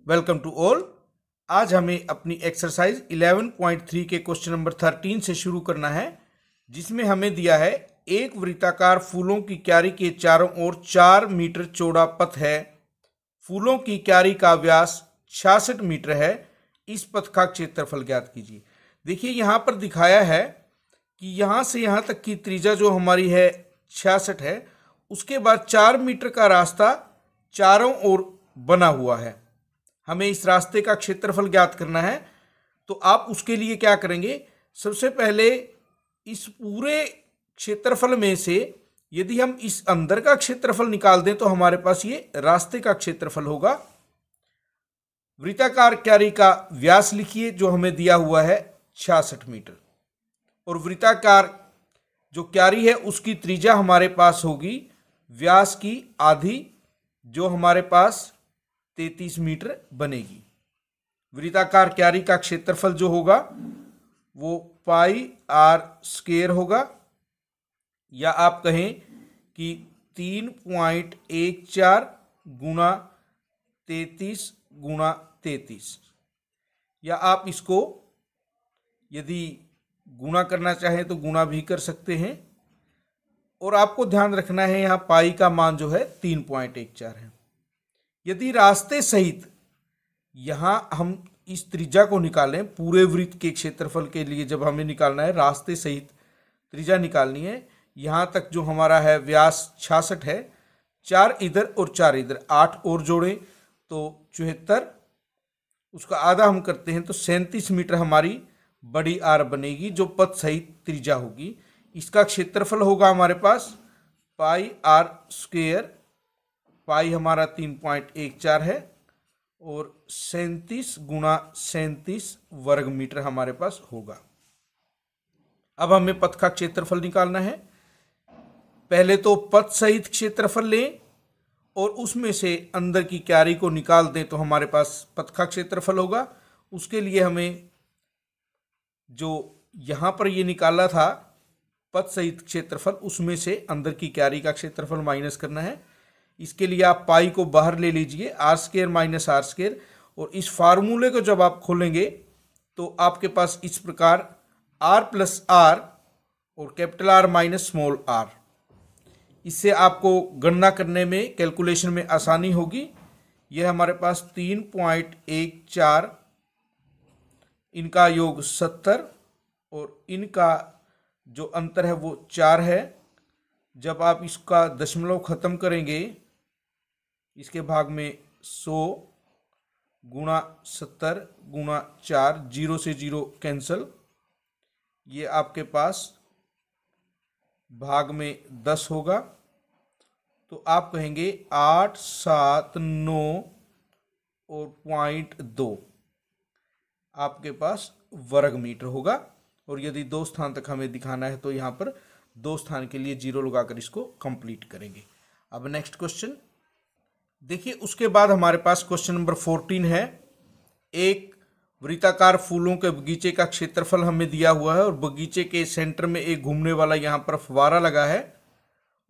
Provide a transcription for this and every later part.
Welcome to all. आज हमें अपनी एक्सरसाइज 11.3 के क्वेश्चन नंबर 13 से शुरू करना है, जिसमें हमें दिया है एक वृत्ताकार फूलों की क्यारी के चारों ओर 4 मीटर चौड़ा पथ है। फूलों की क्यारी का व्यास 66 मीटर है। इस पथ का क्षेत्रफल ज्ञात कीजिए। देखिए यहाँ पर दिखाया है कि यहाँ से यहाँ तक की त्रिज्या जो हमारी है 66 है, उसके बाद 4 मीटर का रास्ता चारों ओर बना हुआ है। हमें इस रास्ते का क्षेत्रफल ज्ञात करना है। तो आप उसके लिए क्या करेंगे, सबसे पहले इस पूरे क्षेत्रफल में से यदि हम इस अंदर का क्षेत्रफल निकाल दें तो हमारे पास ये रास्ते का क्षेत्रफल होगा। वृत्ताकार क्यारी का व्यास लिखिए जो हमें दिया हुआ है 66 मीटर, और वृत्ताकार जो क्यारी है उसकी त्रिज्या हमारे पास होगी व्यास की आधी, जो हमारे पास 33 मीटर बनेगी। वृत्ताकार क्यारी का क्षेत्रफल जो होगा वो पाई आर स्क्वायर होगा, या आप कहें कि 3.14 गुणा 33 गुणा 33, या आप इसको यदि गुणा करना चाहें तो गुणा भी कर सकते हैं। और आपको ध्यान रखना है यहाँ पाई का मान जो है 3.14 है। यदि रास्ते सहित यहाँ हम इस त्रिज्या को निकालें, पूरे वृत्त के क्षेत्रफल के लिए जब हमें निकालना है रास्ते सहित त्रिज्या निकालनी है, यहाँ तक जो हमारा है व्यास 66 है, 4 इधर और 4 इधर, 8 और जोड़ें तो 74, उसका आधा हम करते हैं तो 37 मीटर हमारी बड़ी आर बनेगी जो पथ सहित त्रिज्या होगी। इसका क्षेत्रफल होगा हमारे पास पाई आर स्क्वायर, पाई हमारा 3.14 है, और 37 गुणा 37 वर्ग मीटर हमारे पास होगा। अब हमें पथ का क्षेत्रफल निकालना है। पहले तो पथ सहित क्षेत्रफल लें और उसमें से अंदर की क्यारी को निकाल दें तो हमारे पास पथ का क्षेत्रफल होगा। उसके लिए हमें जो यहाँ पर ये निकाला था पथ सहित क्षेत्रफल, उसमें से अंदर की क्यारी का क्षेत्रफल माइनस करना है। इसके लिए आप पाई को बाहर ले लीजिए, r square minus r square, और इस फार्मूले को जब आप खोलेंगे तो आपके पास इस प्रकार आर प्लस आर और capital R minus small r, इससे आपको गणना करने में, कैलकुलेशन में आसानी होगी। यह हमारे पास 3.14, इनका योग 70 और इनका जो अंतर है वो 4 है। जब आप इसका दशमलव खत्म करेंगे, इसके भाग में 100 गुणा 70 गुणा 4, 0 से 0 कैंसल, ये आपके पास भाग में 10 होगा। तो आप कहेंगे 8, 7, 9 और 0.2 आपके पास वर्ग मीटर होगा। और यदि 2 स्थान तक हमें दिखाना है तो यहाँ पर 2 स्थान के लिए 0 लगाकर इसको कंप्लीट करेंगे। अब नेक्स्ट क्वेश्चन देखिए। उसके बाद हमारे पास क्वेश्चन नंबर 14 है। एक वृत्ताकार फूलों के बगीचे का क्षेत्रफल हमें दिया हुआ है और बगीचे के सेंटर में एक घूमने वाला यहाँ पर फव्वारा लगा है,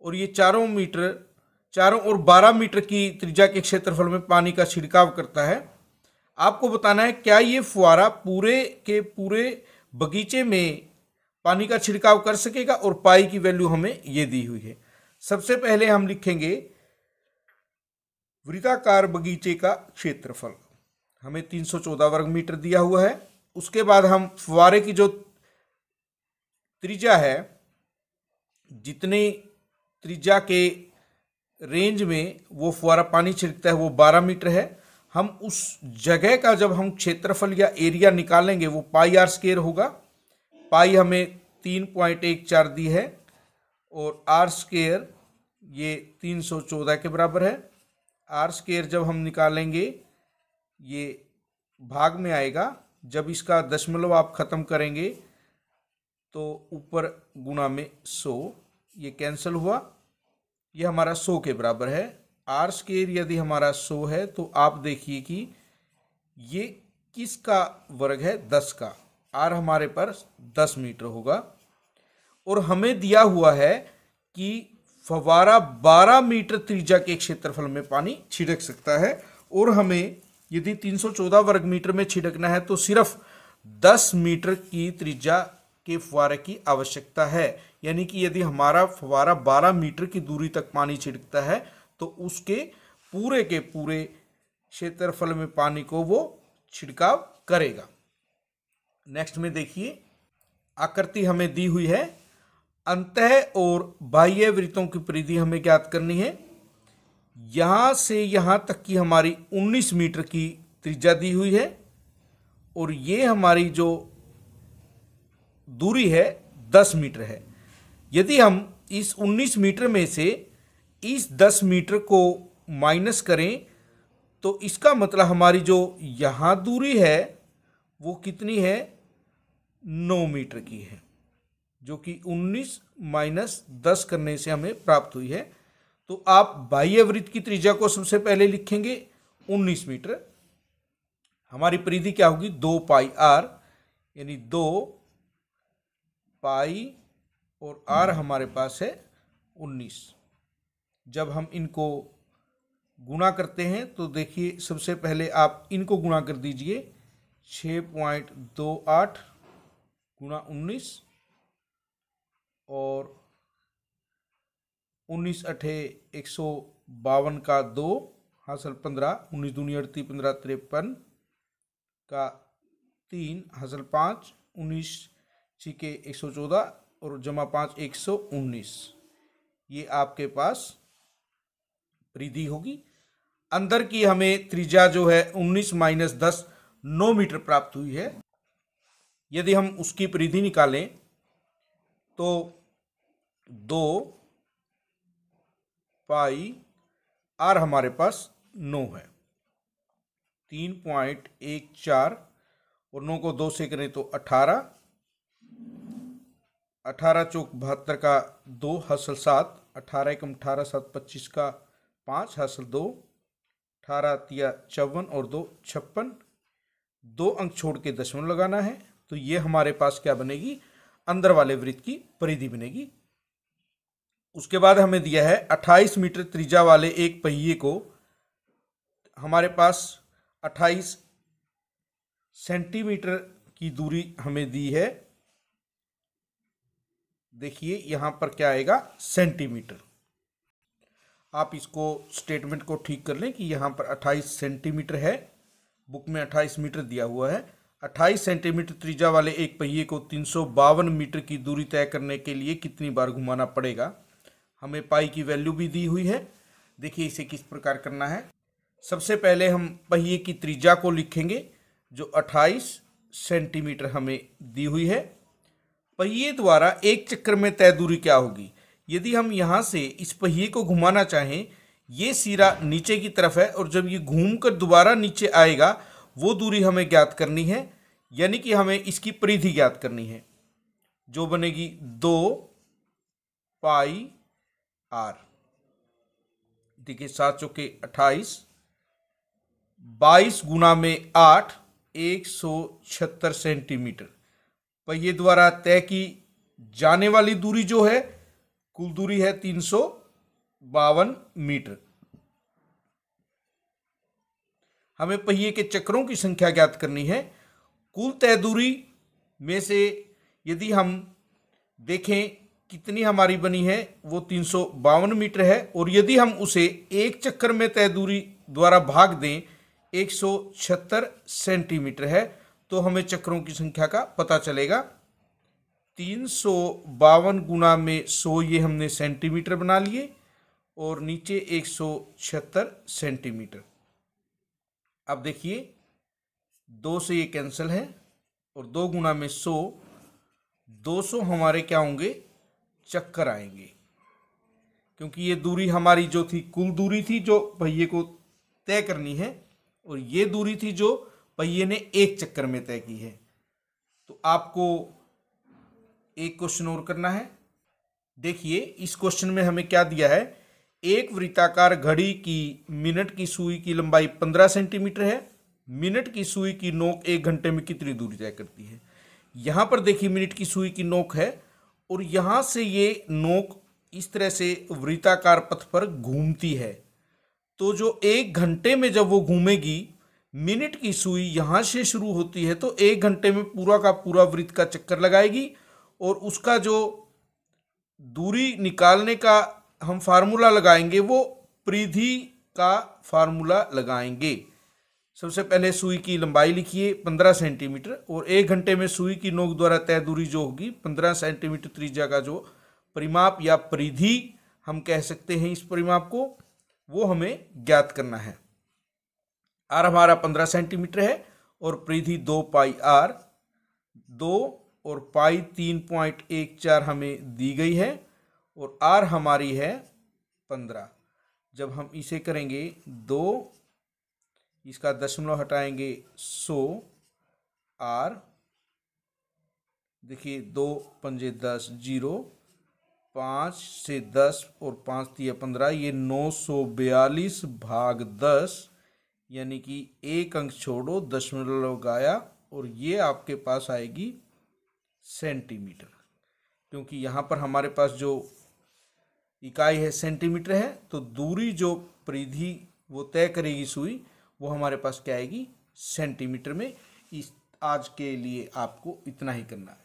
और ये चारों ओर 12 मीटर की त्रिज्या के क्षेत्रफल में पानी का छिड़काव करता है। आपको बताना है क्या ये फुहारा पूरे के पूरे बगीचे में पानी का छिड़काव कर सकेगा, और पाई की वैल्यू हमें ये दी हुई है। सबसे पहले हम लिखेंगे वृत्ताकार बगीचे का क्षेत्रफल, हमें 314 वर्ग मीटर दिया हुआ है। उसके बाद हम फुहारे की जो त्रिज्या है, जितनी त्रिज्या के रेंज में वो फुहारा पानी छिड़कता है वो 12 मीटर है। हम उस जगह का जब हम क्षेत्रफल या एरिया निकालेंगे वो पाई आर स्क्वायर होगा। पाई हमें 3.14 दी है और आर स्क्वायर ये 314 के बराबर है। आर स्क्वायर जब हम निकालेंगे ये भाग में आएगा, जब इसका दशमलव आप खत्म करेंगे तो ऊपर गुणा में 100, ये कैंसिल हुआ, ये हमारा 100 के बराबर है। आर स्क्वायर यदि हमारा 100 है तो आप देखिए कि ये किसका वर्ग है, 10 का। आर हमारे पास 10 मीटर होगा, और हमें दिया हुआ है कि फव्वारा 12 मीटर त्रिज्या के क्षेत्रफल में पानी छिड़क सकता है, और हमें यदि 314 वर्ग मीटर में छिड़कना है तो सिर्फ 10 मीटर की त्रिज्या के फुहारे की आवश्यकता है। यानी कि यदि हमारा फुहारा 12 मीटर की दूरी तक पानी छिड़कता है तो उसके पूरे के पूरे क्षेत्रफल में पानी को वो छिड़काव करेगा। नेक्स्ट में देखिए, आकृति हमें दी हुई है। अंतः और बाह्य वृत्तों की परिधि हमें ज्ञात करनी है। यहां से यहां तक की हमारी 19 मीटर की त्रिज्या दी हुई है और ये हमारी जो दूरी है 10 मीटर है। यदि हम इस 19 मीटर में से इस 10 मीटर को माइनस करें तो इसका मतलब हमारी जो यहाँ दूरी है वो कितनी है, 9 मीटर की है, जो कि 19 माइनस 10 करने से हमें प्राप्त हुई है। तो आप बाह्य वृत्त की त्रिज्या को सबसे पहले लिखेंगे 19 मीटर। हमारी परिधि क्या होगी, 2 पाई आर, यानी 2 पाई और आर हमारे पास है 19। जब हम इनको गुणा करते हैं तो देखिए, सबसे पहले आप इनको गुणा कर दीजिए, 6.28 गुणा 19 और 19 अठे 152 का 2 हासिल 15, 19 दूनी 38, 15 53 का 3 हासिल 5, 19 छिके 114 और जमा 5 119। ये आपके पास परिधि होगी। अंदर की हमें त्रिज्या जो है 19 माइनस 10 9 मीटर प्राप्त हुई है। यदि हम उसकी परिधि निकालें तो 2 पाई आर हमारे पास 9 है, 3.14 और 9 को 2 से करें तो 18, 18 चौक 72 का 2 हासिल 7, 18 एकम 18 7 25 का 5 हासिल 2, 18 तिया 54 और 2 56, 2 अंक छोड़ के दशमलव लगाना है। तो ये हमारे पास क्या बनेगी, अंदर वाले वृत्त की परिधि बनेगी। उसके बाद हमें दिया है 28 मीटर त्रिज्या वाले एक पहिए को हमारे पास 28 सेंटीमीटर की दूरी हमें दी है। देखिए यहां पर क्या आएगा, सेंटीमीटर। आप इसको स्टेटमेंट को ठीक कर लें कि यहां पर 28 सेंटीमीटर है, बुक में 28 मीटर दिया हुआ है। 28 सेंटीमीटर त्रिज्या वाले एक पहिए को 352 मीटर की दूरी तय करने के लिए कितनी बार घुमाना पड़ेगा। हमें पाई की वैल्यू भी दी हुई है। देखिए इसे किस प्रकार करना है। सबसे पहले हम पहिए की त्रिज्या को लिखेंगे जो 28 सेंटीमीटर हमें दी हुई है। पहिए द्वारा एक चक्कर में तय दूरी क्या होगी। यदि हम यहाँ से इस पहिए को घुमाना चाहें, ये सिरा नीचे की तरफ है और जब ये घूमकर दोबारा नीचे आएगा वो दूरी हमें ज्ञात करनी है, यानी कि हमें इसकी परिधि ज्ञात करनी है जो बनेगी 2 पाई आर। देखिए 7 चौके 28, 22 गुना में 8 176 सेंटीमीटर। पहिए द्वारा तय की जाने वाली दूरी जो है, कुल दूरी है 352 मीटर। हमें पहिए के चक्रों की संख्या ज्ञात करनी है। कुल तय दूरी में से यदि हम देखें कितनी हमारी बनी है, वो 352 मीटर है और यदि हम उसे एक चक्कर में तय दूरी द्वारा भाग दें 176 सेंटीमीटर है, तो हमें चक्रों की संख्या का पता चलेगा। 352 गुना में 100, ये हमने सेंटीमीटर बना लिए और नीचे 176 सेंटीमीटर। अब देखिए 2 से ये कैंसिल है और 2 गुना में 100, 200 हमारे क्या होंगे, चक्कर आएंगे, क्योंकि ये दूरी हमारी जो थी कुल दूरी थी जो पहिए को तय करनी है और ये दूरी थी जो पहिए ने एक चक्कर में तय की है। तो आपको एक क्वेश्चन और करना है। देखिए इस क्वेश्चन में हमें क्या दिया है, एक वृत्ताकार घड़ी की मिनट की सुई की लंबाई 15 सेंटीमीटर है। मिनट की सुई की नोक 1 घंटे में कितनी दूरी तय करती है। यहां पर देखिए मिनट की सुई की नोक है और यहां से ये नोक इस तरह से वृत्ताकार पथ पर घूमती है। तो जो 1 घंटे में जब वो घूमेगी, मिनट की सुई यहाँ से शुरू होती है तो 1 घंटे में पूरा का पूरा वृत्त का चक्कर लगाएगी, और उसका जो दूरी निकालने का हम फार्मूला लगाएंगे वो परिधि का फार्मूला लगाएंगे। सबसे पहले सुई की लंबाई लिखिए 15 सेंटीमीटर, और 1 घंटे में सुई की नोक द्वारा तय दूरी जो होगी 15 सेंटीमीटर त्रिज्या का जो परिमाप या परिधि हम कह सकते हैं इस परिमाप को, वो हमें ज्ञात करना है। आर हमारा 15 सेंटीमीटर है और परिधि 2 पाई आर, 2 और पाई 3.14 हमें दी गई है, और आर हमारी है 15। जब हम इसे करेंगे 2, इसका दशमलव हटाएंगे 100 आर, देखिए 2 पंजे 10, 0, 5 से 10 और 5 तिया 15, ये 942 भाग 10, यानी कि 1 अंक छोड़ो दशमलव लगाया, और ये आपके पास आएगी सेंटीमीटर। क्योंकि यहाँ पर हमारे पास जो इकाई है सेंटीमीटर है, तो दूरी जो परिधि वो तय करेगी सुई, वो हमारे पास क्या आएगी सेंटीमीटर में। इस आज के लिए आपको इतना ही करना है।